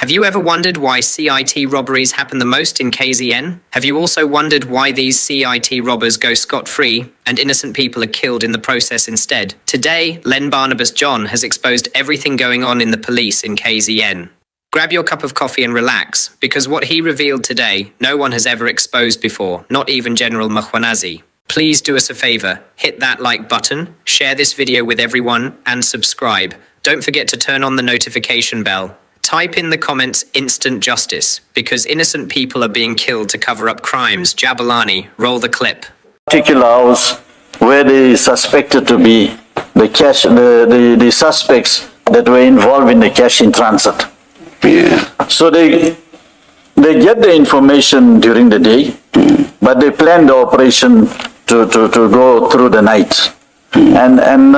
Have you ever wondered why CIT robberies happen the most in KZN? Have you also wondered why these CIT robbers go scot-free and innocent people are killed in the process instead? Today, Len Barnabas John has exposed everything going on in the police in KZN. Grab your cup of coffee and relax, because what he revealed today, no one has ever exposed before, not even General Mkhwanazi. Please do us a favor, hit that like button, share this video with everyone, and subscribe. Don't forget to turn on the notification bell. Type in the comments instant justice, because innocent people are being killed to cover up crimes. Jabulani, roll the clip. Particular house where they is suspected to be the suspects that were involved in the cash in transit. Yeah. So they get the information during the day, but they plan the operation to go through the night. And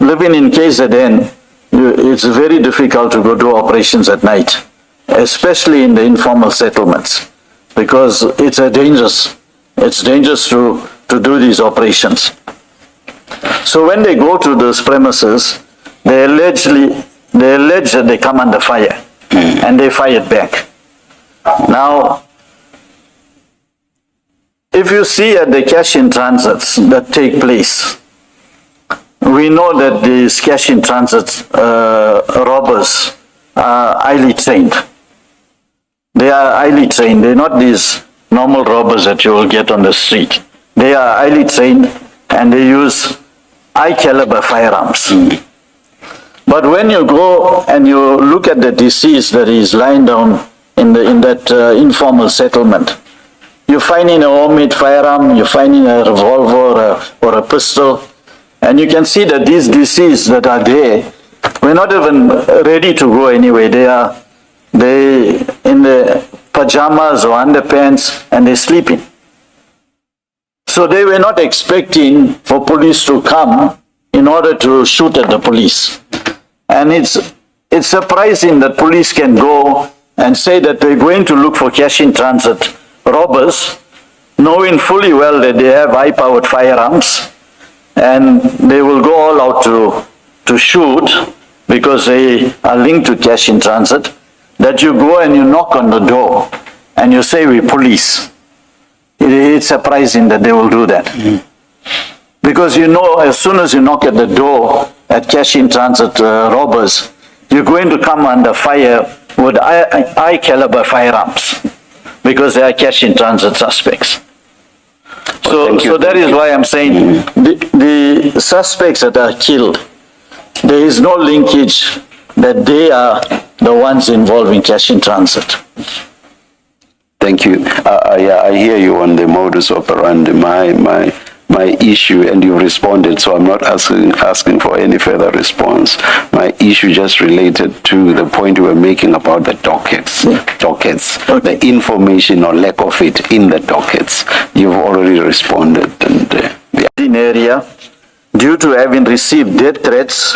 living in KZN, it's very difficult to go do operations at night, especially in the informal settlements, because it's dangerous to do these operations. So when they go to those premises, they allege that they come under fire, and they fired back. Now, if you see at the cash in transits that take place, we know that these cash in transit robbers are highly trained. They are highly trained. They're not these normal robbers that you will get on the street. They are highly trained, and they use high-calibre firearms. But when you go and you look at the deceased that is lying down in that informal settlement, you find in a homemade firearm, you find in a revolver or a pistol, and you can see that these deceased that are there, we're not even ready to go anyway. They in the pyjamas or underpants, and they're sleeping. So they were not expecting for police to come in order to shoot at the police. And it's surprising that police can go and say that they're going to look for cash in transit robbers, knowing fully well that they have high-powered firearms, and they will go all out to shoot because they are linked to cash in transit, that you go and you knock on the door and you say, "We're police." It's surprising that they will do that. Because you know, as soon as you knock at the door at cash in transit robbers, you're going to come under fire with high-caliber firearms, because they are cash in transit suspects. So that is why I'm saying the suspects that are killed, there is no linkage that they are the ones involved in cash in transit. Thank you. I hear you on the modus operandi. My issue, and you responded, so I'm not asking for any further response. My issue just related to the point you were making about the dockets. Okay. The information or lack of it in the dockets. You've already responded. And In area, due to having received death threats,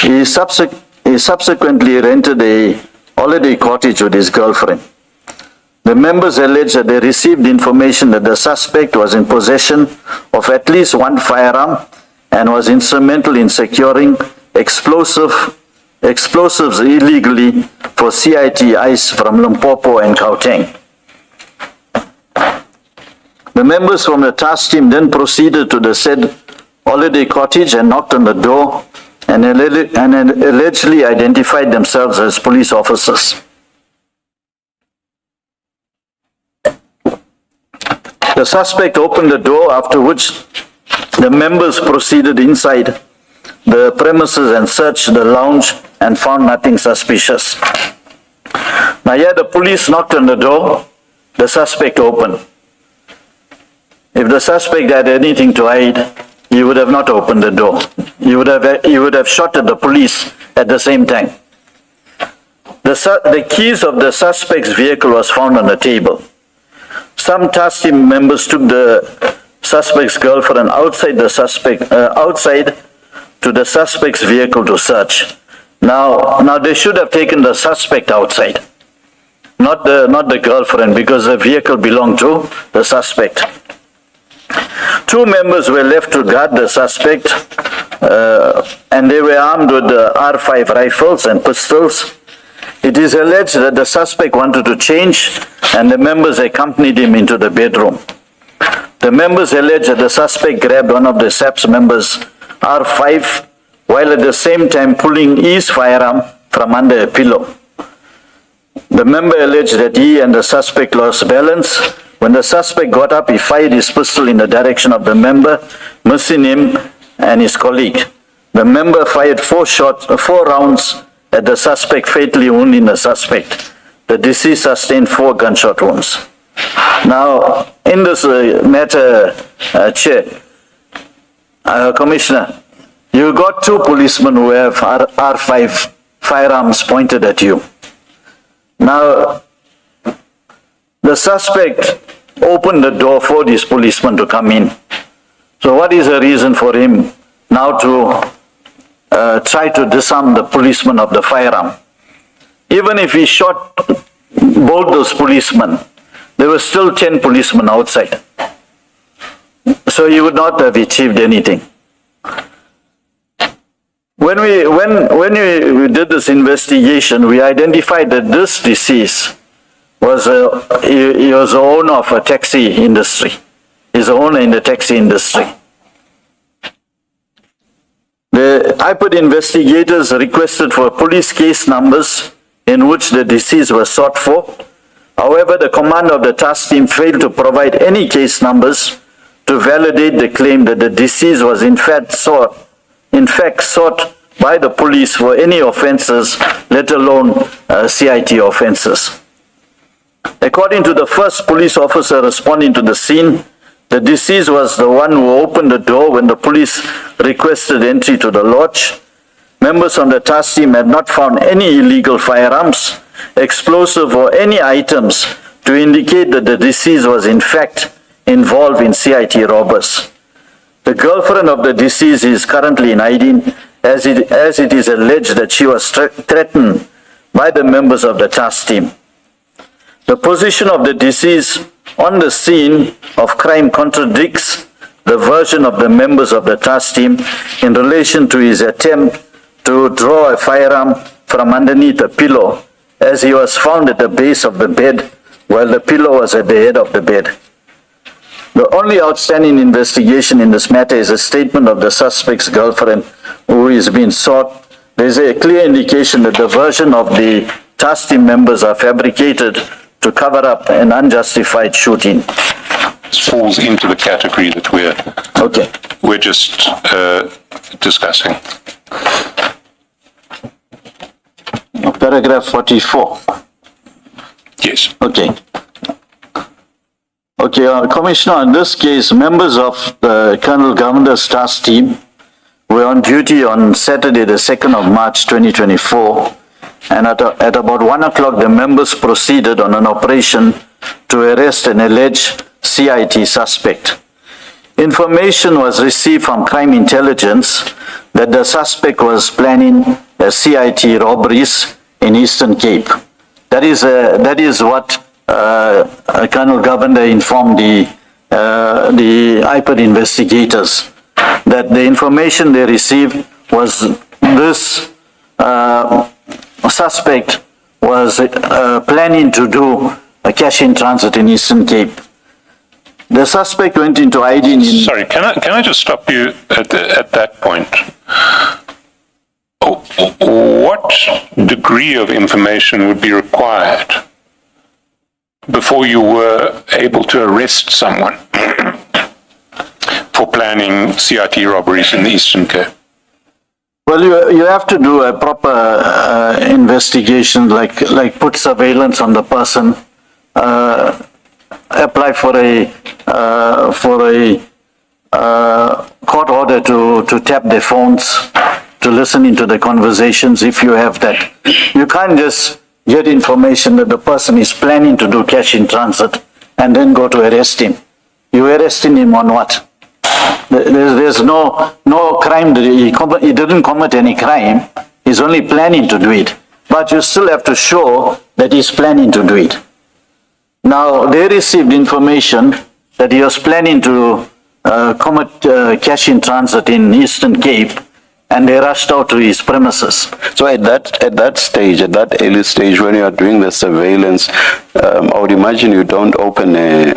he subsequently rented a holiday cottage with his girlfriend. The members allege that they received information that the suspect was in possession of at least one firearm and was instrumental in securing explosives illegally for CIT ICE from Limpopo and Gauteng. The members from the task team then proceeded to the said holiday cottage and knocked on the door and allegedly identified themselves as police officers. The suspect opened the door, after which the members proceeded inside the premises and searched the lounge and found nothing suspicious. Now here the police knocked on the door, the suspect opened. If the suspect had anything to hide, he would have not opened the door. He would have shot at the police at the same time. The keys of the suspect's vehicle was found on the table. Some task team members took the suspect's girlfriend outside to the suspect's vehicle to search. Now they should have taken the suspect outside, not the girlfriend, because the vehicle belonged to the suspect. Two members were left to guard the suspect, and they were armed with R5 rifles and pistols. It is alleged that the suspect wanted to change and the members accompanied him into the bedroom. The members allege that the suspect grabbed one of the SAPS members' R5 while at the same time pulling his firearm from under a pillow. The member alleged that he and the suspect lost balance. When the suspect got up, he fired his pistol in the direction of the member, missing him and his colleague. The member fired 4 rounds at the suspect, fatally wounding the suspect. The deceased sustained 4 gunshot wounds. Now, in this matter, Chair, Commissioner, you got 2 policemen who have R5 firearms pointed at you. Now, the suspect opened the door for these policemen to come in. So what is the reason for him now to try to disarm the policeman of the firearm? Even if he shot both those policemen, there were still 10 policemen outside. So he would not have achieved anything. When we did this investigation, we identified that this deceased was he was the owner of a taxi industry. He's the owner in the taxi industry. The IPID investigators requested for police case numbers in which the deceased was sought for. However, the commander of the task team failed to provide any case numbers to validate the claim that the deceased was in fact sought by the police for any offences, let alone CIT offences. According to the first police officer responding to the scene, the deceased was the one who opened the door when the police requested entry to the lodge. Members on the task team had not found any illegal firearms, explosive or any items to indicate that the deceased was in fact involved in CIT robbers. The girlfriend of the deceased is currently in hiding as it is alleged that she was threatened by the members of the task team. The position of the deceased on the scene of crime contradicts the version of the members of the task team in relation to his attempt to draw a firearm from underneath a pillow, as he was found at the base of the bed while the pillow was at the head of the bed. The only outstanding investigation in this matter is a statement of the suspect's girlfriend who is being sought. There is a clear indication that the version of the task team members are fabricated to cover up an unjustified shooting. This falls into the category that we're just discussing. Paragraph 44. Yes. Okay. Commissioner, in this case, members of the Colonel Governor's task team were on duty on Saturday, the 2nd of March 2024, and at about 1 o'clock, the members proceeded on an operation to arrest an alleged CIT suspect. Information was received from crime intelligence that the suspect was planning a CIT robberies in Eastern Cape. That is what Colonel Governor informed the IPID investigators, that the information they received was this suspect was planning to do a cash in transit in Eastern Cape. The suspect went into hiding in... Sorry, can I just stop you at that point? What degree of information would be required before you were able to arrest someone for planning CIT robberies in the Eastern Cape? Well, you have to do a proper investigation, like put surveillance on the person, apply for a court order to tap their phones, to listen into the conversations if you have that. You can't just get information that the person is planning to do cash in transit and then go to arrest him. You're arresting him on what? There's no crime. He didn't commit any crime. He's only planning to do it. But you still have to show that he's planning to do it. Now, they received information that he was planning to commit cash in transit in Eastern Cape, and they rushed out to his premises. So at that stage, at that early stage, when you are doing the surveillance, I would imagine you don't open a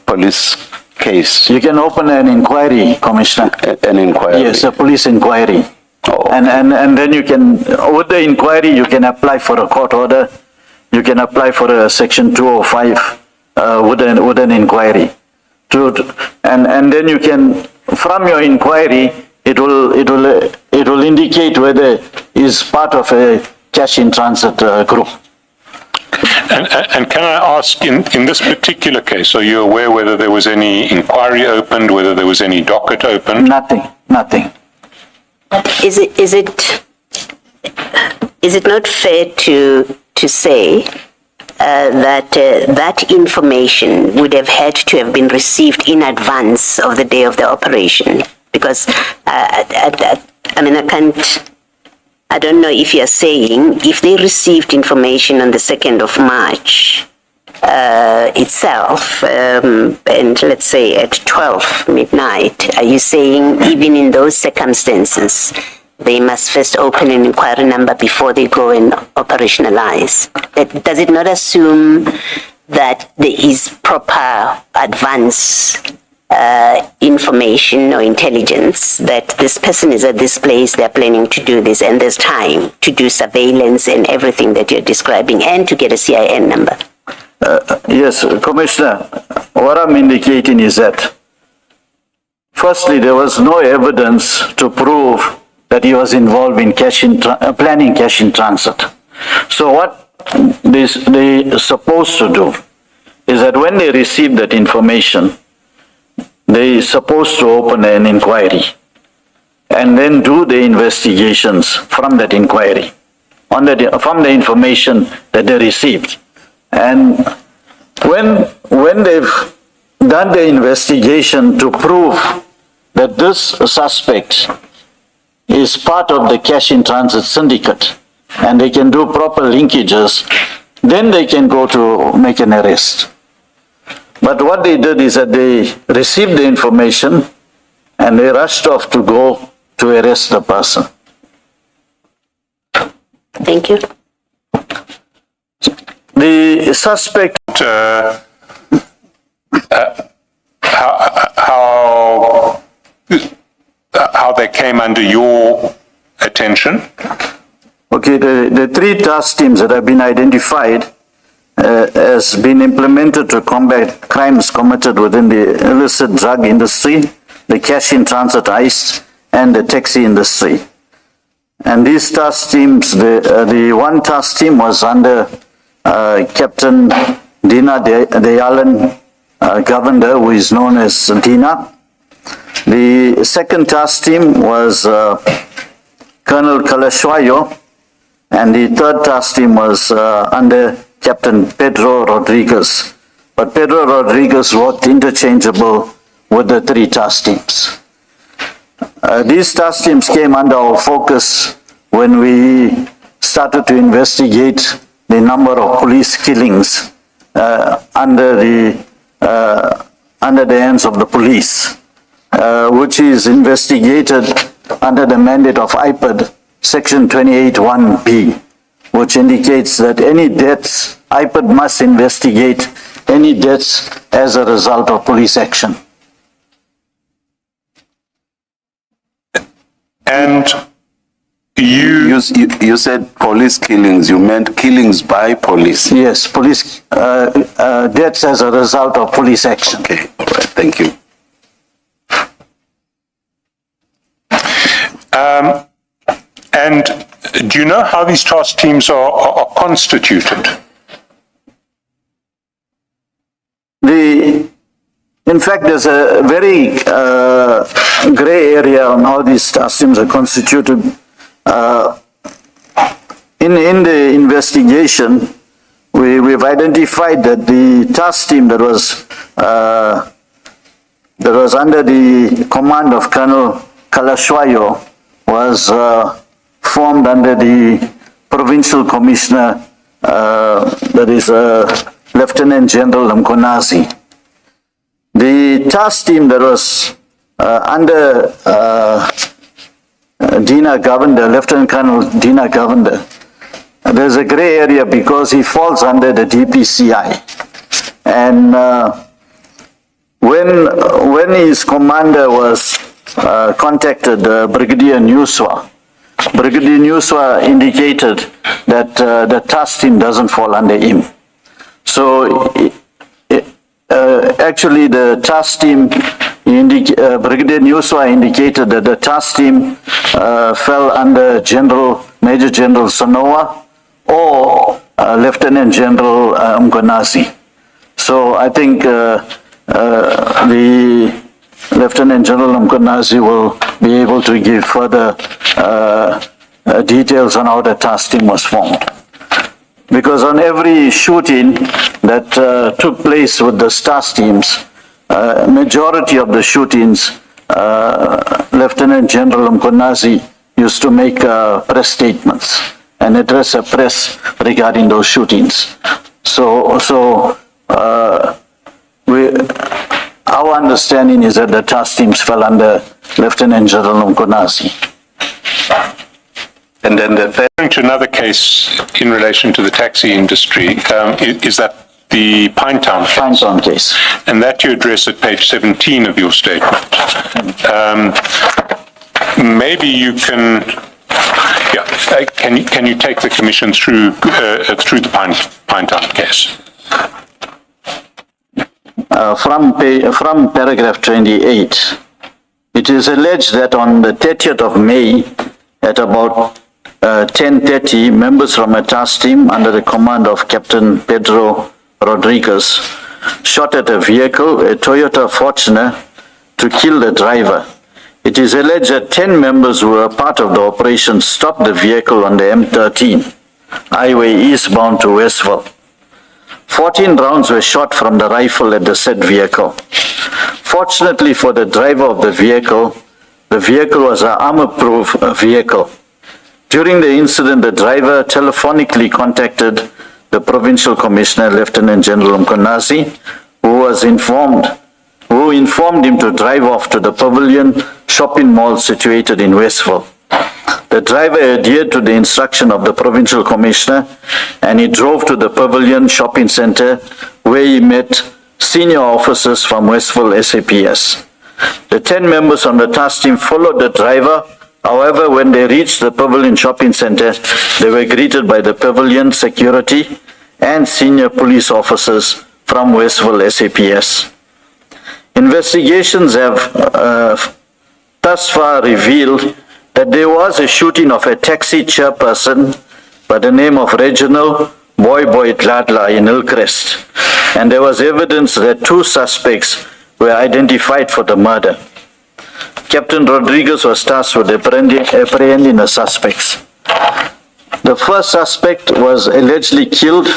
police case. You can open an inquiry, Commissioner. An inquiry? Yes, a police inquiry. Oh. And then you can, with the inquiry, you can apply for a court order. You can apply for a Section 205 with an inquiry. And then you can, from your inquiry, it will indicate whether is part of a cash in transit group. And can I ask, in this particular case, are you aware whether there was any inquiry opened, whether there was any docket opened? Nothing. Is it not fair to say that that information would have had to have been received in advance of the day of the operation? Because I don't know if you're saying if they received information on the 2nd of March itself, and let's say at 12 midnight, are you saying even in those circumstances, they must first open an inquiry number before they go and operationalize? Does it not assume that there is proper advance information or intelligence that this person is at this place, they're planning to do this, and there's time to do surveillance and everything that you're describing and to get a CIN number? Yes, Commissioner, what I'm indicating is that, firstly, there was no evidence to prove that he was involved in planning cash in transit. So what they're supposed to do is that when they receive that information, they're supposed to open an inquiry and then do the investigations from that inquiry, from the information that they received. And when they've done the investigation to prove that this suspect is part of the cash in transit syndicate and they can do proper linkages, then they can go to make an arrest. But what they did is that they received the information and they rushed off to go to arrest the person. Thank you. The suspect... how they came under your attention? Okay, the 3 task teams that have been identified has been implemented to combat crimes committed within the illicit drug industry, the cash in transit heist, and the taxi industry. And these task teams, the one task team was under Captain Dina Dayalan Governor, who is known as Dina. The second task team was Colonel Kalashwayo, and the third task team was under Captain Pedro Rodriguez. But Pedro Rodriguez worked interchangeable with the 3 task teams. These task teams came under our focus when we started to investigate the number of police killings under the hands of the police, which is investigated under the mandate of IPID, Section 28(1)B, which indicates that any deaths, IPID must investigate any deaths as a result of police action. And you said police killings, you meant killings by police? Yes, police deaths as a result of police action. Okay, all right, thank you. And do you know how these task teams are constituted? In fact, there's a very gray area on how these task teams are constituted. In the investigation, we've identified that the task team that was under the command of Colonel Kalashwayo was formed under the provincial commissioner, that is Lieutenant General Mkhwanazi. The task team that was under Dina Govender, Lieutenant Colonel Dina Govender. There's a gray area because he falls under the DPCI. And when his commander was contacted, Brigadier Newswa indicated that the task team doesn't fall under him. So actually the task team, Brigadier Newswa indicated that the task team fell under Major General Sanoa or Lieutenant General Mkhwanazi. So I think the Lieutenant General Mkhwanazi will be able to give further details on how the task team was formed. Because on every shooting that took place with the task teams, majority of the shootings, Lieutenant General Mkhwanazi used to make press statements and address the press regarding those shootings. So our understanding is that the task teams fell under Lieutenant General Mkhwanazi. And then the third. To another case in relation to the taxi industry, is that the Pinetown case? Pinetown case. And that you address at page 17 of your statement. Maybe you can, can you take the commission through the Pinetown case? From paragraph 28, it is alleged that on the 30th of May, at about 10:30, members from a task team under the command of Captain Pedro Rodriguez shot at a vehicle, a Toyota Fortuner, to kill the driver. It is alleged that 10 members who were part of the operation stopped the vehicle on the M13, highway eastbound to Westville. 14 rounds were shot from the rifle at the said vehicle. Fortunately for the driver of the vehicle was an armor-proof vehicle. During the incident, the driver telephonically contacted the Provincial Commissioner, Lieutenant General Mkhwanazi, who informed him to drive off to the Pavilion shopping mall situated in Westville. The driver adhered to the instruction of the Provincial Commissioner and he drove to the Pavilion shopping center where he met senior officers from Westville SAPS. The 10 members on the task team followed the driver. However, when they reached the Pavilion shopping center, they were greeted by the Pavilion security and senior police officers from Westville SAPS. Investigations have thus far revealed that there was a shooting of a taxi chairperson by the name of Reginald Boy Dladla in Hillcrest, and there was evidence that 2 suspects were identified for the murder. Captain Rodriguez was tasked with apprehending the suspects. The first suspect was allegedly killed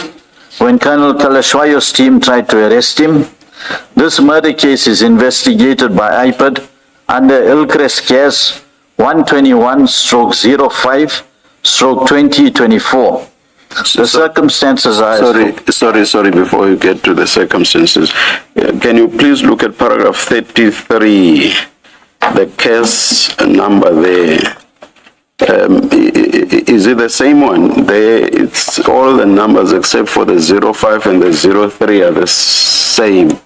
when Colonel Kalashwayo's team tried to arrest him. This murder case is investigated by IPID under Hillcrest case 121/05/2024. The circumstances are... Sorry, before you get to the circumstances, can you please look at paragraph 33, the case number there. Is it the same one? There, it's all the numbers except for the 05 and the 03 are the same.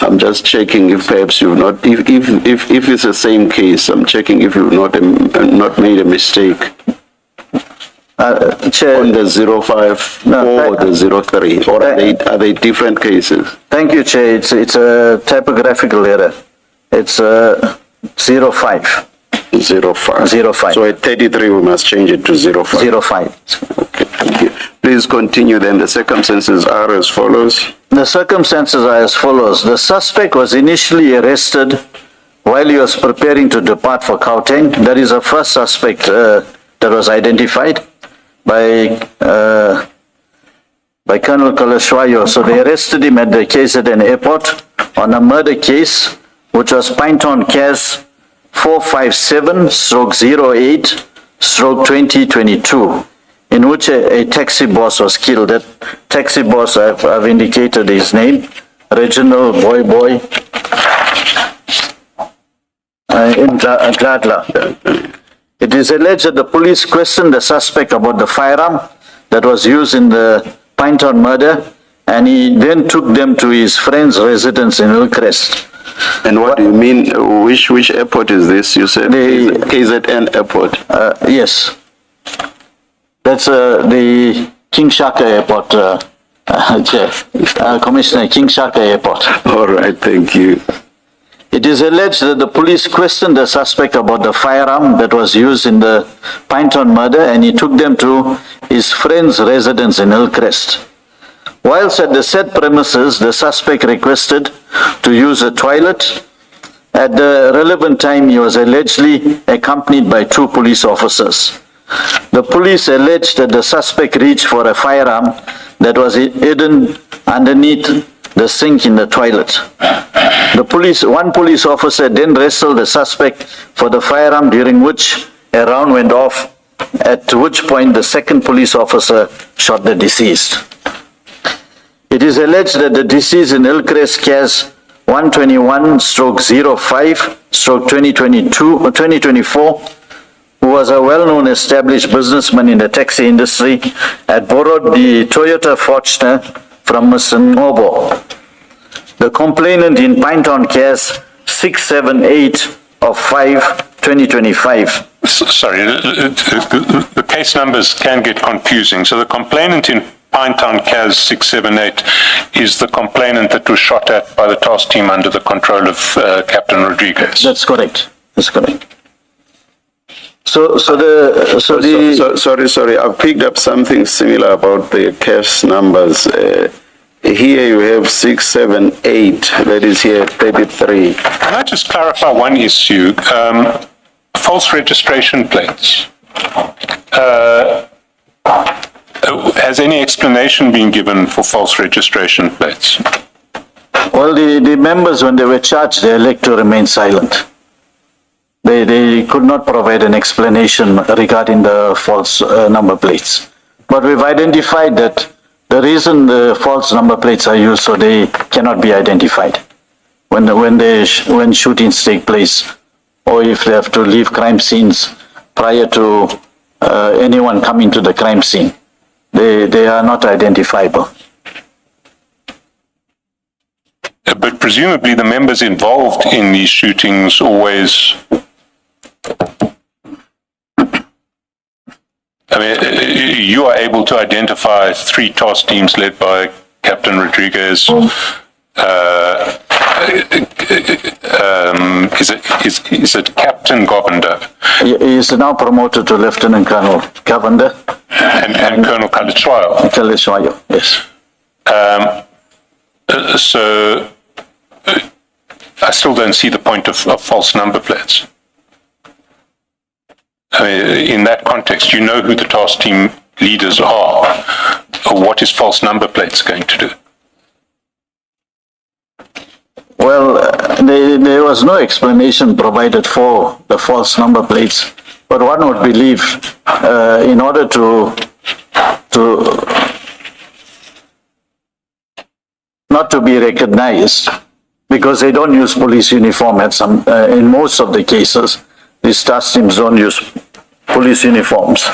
I'm just checking if perhaps you've not, if it's the same case, I'm checking if you've not made a mistake. Chair, on the 05 or the 03, or are they different cases? Thank you, Chair. It's a typographical error. It's 05. 05. 05. So at 33 we must change it to 05. 05. Okay, thank you. Please continue then. The circumstances are as follows. The circumstances are as follows. The suspect was initially arrested while he was preparing to depart for Gauteng. That is the first suspect that was identified by Colonel Kalashwayo. So they arrested him at the KZN airport on a murder case, which was Pinetown case 457/08/2022, in which a taxi boss was killed. That taxi boss, I've indicated his name, Reginald Gladla. It is alleged that the police questioned the suspect about the firearm that was used in the Pinetown murder, and he then took them to his friend's residence in Hillcrest. And what do you mean? Which airport is this? You said KZN airport. Yes. That's the King Shaka Airport, Commissioner, King Shaka Airport. All right, thank you. It is alleged that the police questioned the suspect about the firearm that was used in the Pinetown murder, and he took them to his friend's residence in Hillcrest. Whilst at the said premises, the suspect requested to use a toilet. At the relevant time, he was allegedly accompanied by 2 police officers. The police alleged that the suspect reached for a firearm that was hidden underneath the sink in the toilet. One police officer then wrestled the suspect for the firearm, during which a round went off, at which point the second police officer shot the deceased. It is alleged that the deceased in Hillcrest CAS 121/05/2024, who was a well-known established businessman in the taxi industry, had borrowed the Toyota Fortuner from Mr. Ngobo. The complainant in Pinetown CAS 678/5/2025. Sorry, the case numbers can get confusing. So the complainant in Pinetown CAS 678 is the complainant that was shot at by the task team under the control of Captain Rodriguez. That's correct. That's correct. Sorry, I've picked up something similar about the case numbers. Here you have 678, that is here 33. Can I just clarify one issue? False registration plates. Has any explanation been given for false registration plates? Well, the members, when they were charged, they elect to remain silent. They could not provide an explanation regarding the false number plates. But we've identified that the reason the false number plates are used so they cannot be identified when shootings take place, or if they have to leave crime scenes prior to anyone coming to the crime scene. They are not identifiable. But presumably the members involved in these shootings always... I mean, you are able to identify 3 task teams led by Captain Rodriguez. Is it Captain Govender? He is now promoted to Lieutenant Colonel Govender. And Colonel Kalichwayo. Kalichwayo, yes. So I still don't see the point of false number plates. I mean, in that context, you know who the task team leaders are. What is false number plates going to do? Well, there was no explanation provided for the false number plates, but one would believe in order to not to be recognized, because they don't use police uniform in most of the cases, these task teams don't use police uniforms.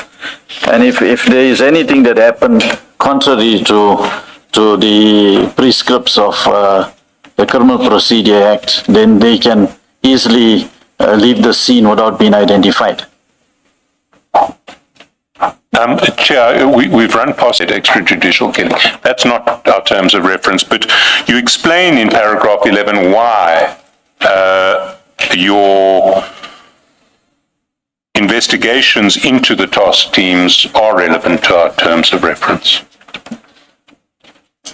And if there is anything that happened contrary to the prescripts of the Criminal Procedure Act, then they can easily leave the scene without being identified. Chair, we've run past it, extrajudicial killing. That's not our terms of reference, but you explain in paragraph 11 why your investigations into the task teams are relevant to our terms of reference.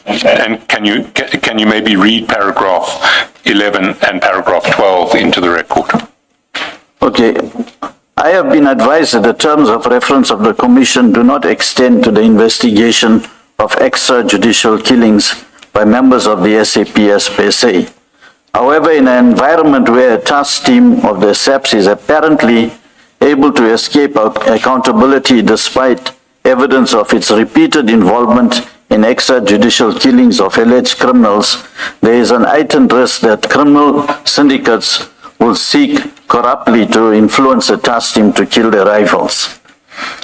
And can you maybe read paragraph 11 and paragraph 12 into the record? Okay. I have been advised that the terms of reference of the Commission do not extend to the investigation of extrajudicial killings by members of the SAPS per se. However, in an environment where a task team of the SAPS is apparently able to escape accountability despite evidence of its repeated involvement in extrajudicial killings of alleged criminals, there is an heightened risk that criminal syndicates will seek corruptly to influence a task team to kill their rivals.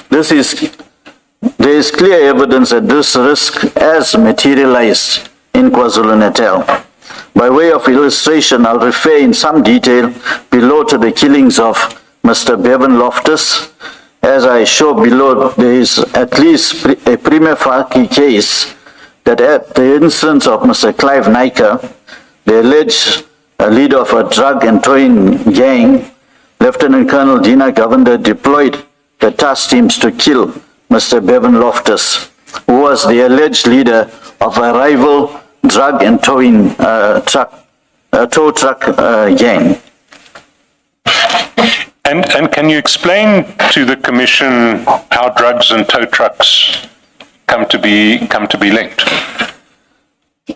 There is clear evidence that this risk has materialized in KwaZulu-Natal. By way of illustration, I'll refer in some detail below to the killings of Mr. Bevan Loftus. As I show below, there is at least a prima facie case that at the instance of Mr. Clive Naika, the alleged leader of a drug and towing gang, Lieutenant Colonel Dina Govender deployed the task teams to kill Mr. Bevan Loftus, who was the alleged leader of a rival drug and towing tow truck gang. And can you explain to the Commission how drugs and tow trucks come to be linked?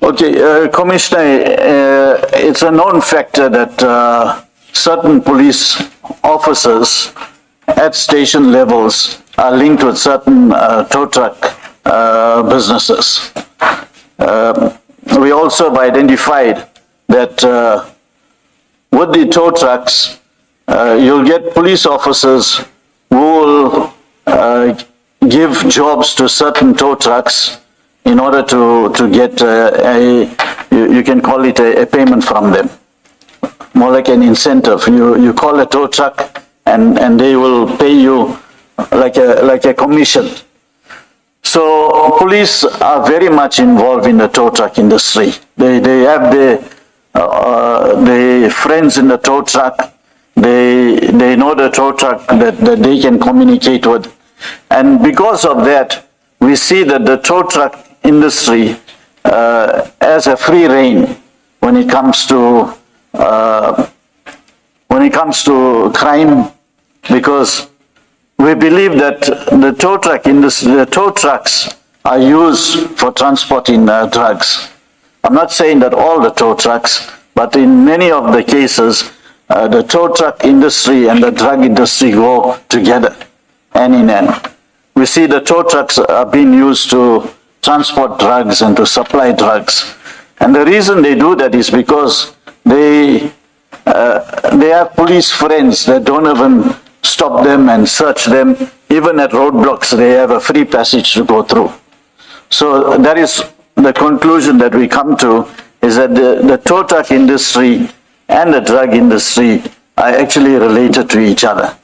Okay, Commissioner, it's a known factor that certain police officers at station levels are linked with certain tow truck businesses. We also have identified that with the tow trucks, you'll get police officers who will give jobs to certain tow trucks in order to get you can call it a payment from them, more like an incentive. You call a tow truck and they will pay you like a commission. So police are very much involved in the tow truck industry. They have their friends in the tow truck. They know the tow truck that they can communicate with. And because of that, we see that the tow truck industry has a free rein when it comes to crime, because we believe that the tow truck industry, the tow trucks are used for transporting drugs. I'm not saying that all the tow trucks, but in many of the cases, the tow truck industry and the drug industry go together, hand in hand. We see the tow trucks are being used to transport drugs and to supply drugs. And the reason they do that is because they have police friends that don't even stop them and search them. Even at roadblocks, they have a free passage to go through. So that is the conclusion that we come to, is that the tow truck industry and the drug industry are actually related to each other.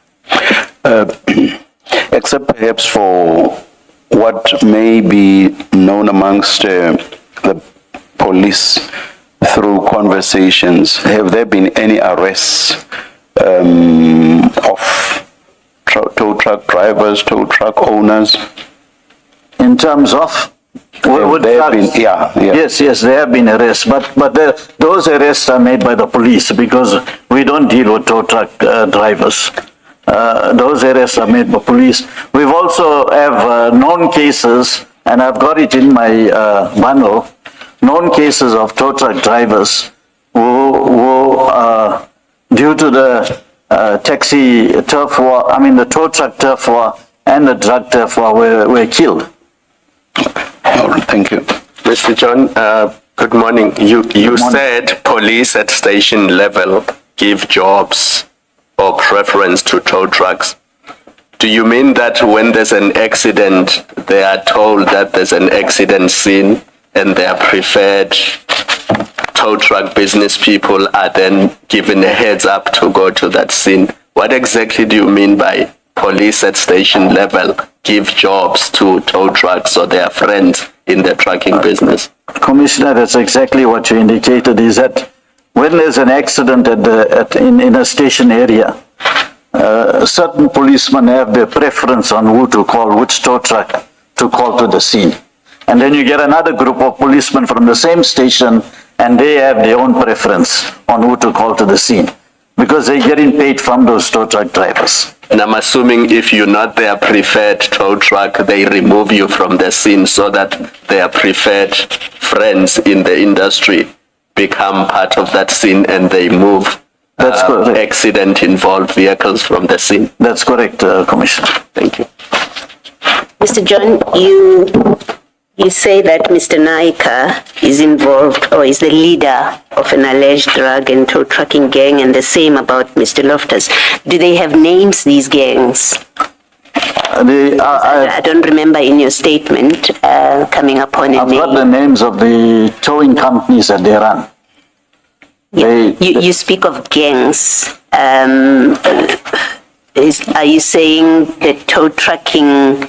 Except perhaps for what may be known amongst the police through conversations, have there been any arrests of tow truck drivers, tow truck owners? In terms of? Yes, there have been arrests, but those arrests are made by the police because we don't deal with tow truck drivers. Those arrests are made by police. We've also have known cases, and I've got it in my bundle, known cases of tow truck drivers who due to the taxi turf war, the tow truck turf war and the drug turf war were killed. All right, thank you. Mr. John, good morning. You said police at station level give jobs or preference to tow trucks. Do you mean that when there's an accident, they are told that there's an accident scene and their preferred tow truck business people are then given a heads up to go to that scene? What exactly do you mean by police at station level give jobs to tow trucks or their friends in the trucking business? Commissioner, that's exactly what you indicated, is that when there's an accident in a station area, certain policemen have their preference on who to call, which tow truck to call to the scene. And then you get another group of policemen from the same station and they have their own preference on who to call to the scene because they're getting paid from those tow truck drivers. And I'm assuming if you're not their preferred tow truck, they remove you from the scene so that their preferred friends in the industry become part of that scene and they move accident-involved vehicles from the scene. That's correct, Commissioner. Thank you. Mr. John, You say that Mr. Naika is involved or is the leader of an alleged drug and tow trucking gang, and the same about Mr. Loftus. Do they have names, these gangs? I don't remember in your statement coming upon a name. I've got the names of the towing companies that they run. You speak of gangs. Are you saying the tow trucking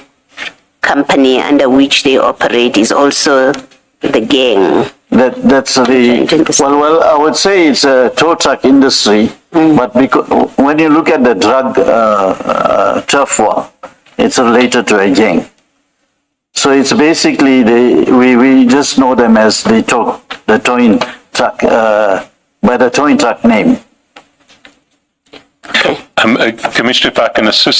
company under which they operate is also the gang? That's the, well, I would say it's a tow truck industry, but because when you look at the drug turf war, it's related to a gang. So it's basically, we just know them as the towing truck, by the towing truck name. Commissioner, if I can assist